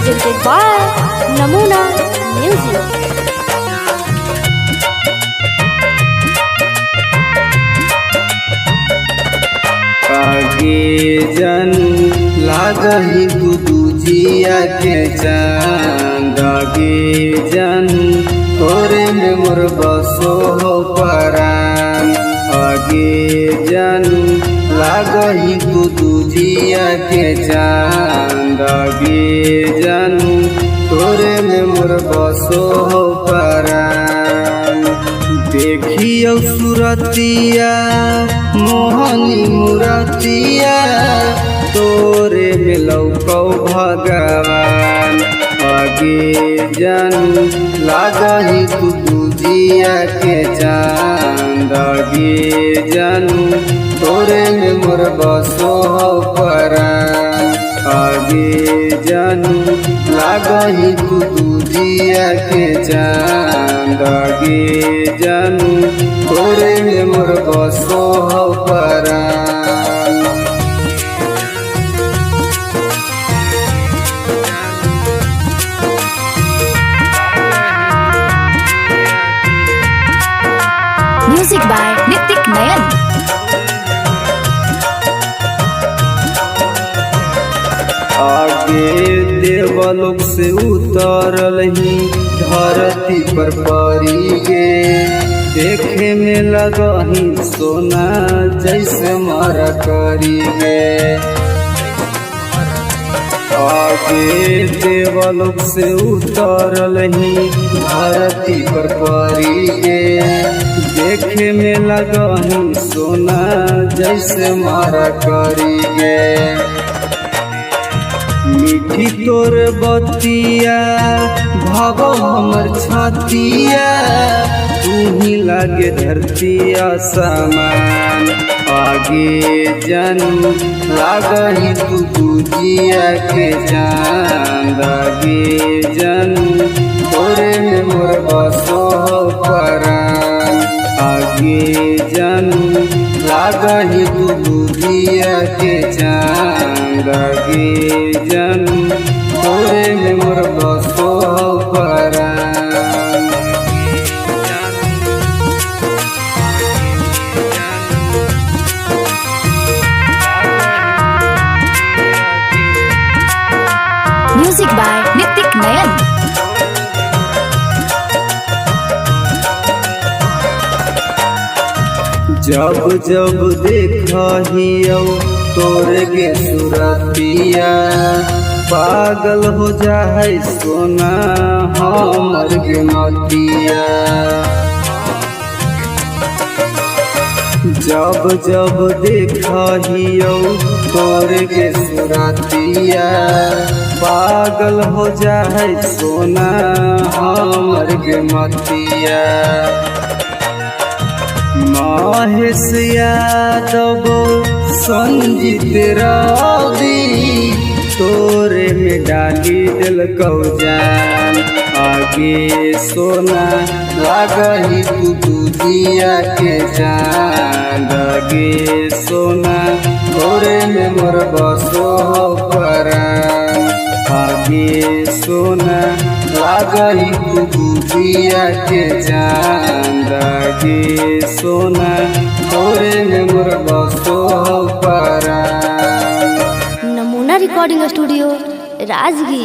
presented by Namuna Music. आगे जन लागही दूजिया के चांद आगे जन तोरे में मोर बसो हो परान आगे जन लागही दूजिया के चांद आगे जन तोरे में मोर बसो हो परान देखियो सुरतिया मोहनी मुरतिया तोरे में लौकौ भगवान आगे जन लागही दूजिया के चांद आगे जन तोरे में मोर बसो परान आगे जन लागही दूजिया के चांद आगे जन तोरे में मोर बसो परान Music by Nitik Nayan. आगे देवलोक से उतरल ही धरती पर परी गे देखे में लगही सोना जैसे मारा करी गे आगे देवलोक से उतरल ही धरती पर परी गे देखे में लगही सोना जैसे मारा करी गे मीठी तोर बतिया भाव हमर छतिया तू ही लागे धरतिया समान आगे जन लागही दूजिया के चांद आगे जन तोरे में मोर बसो परान आगे जन लागही दूजिया के चांद आगे जन तोरे में मोर बसो परान Music by Nitik Nayan. जब जब देखहियो तोरे के सुरतिया पागल हो जाए सोना हमर के मतिया जब जब देखहियो तोरे के सुरतिया पागल हो जाए सोना हमर के मतिया महेश यादव संजीत रवि तोरे में डाली दिल जान आगे सोना लागही दूजिया के चांद आगे सोना तोरे में मोर बसो परान आगे सोना लागही दूजिया के चांद आगे सोना तोरे में मोर बसो परान। नमूना रिकॉर्डिंग स्टूडियो राजगीर।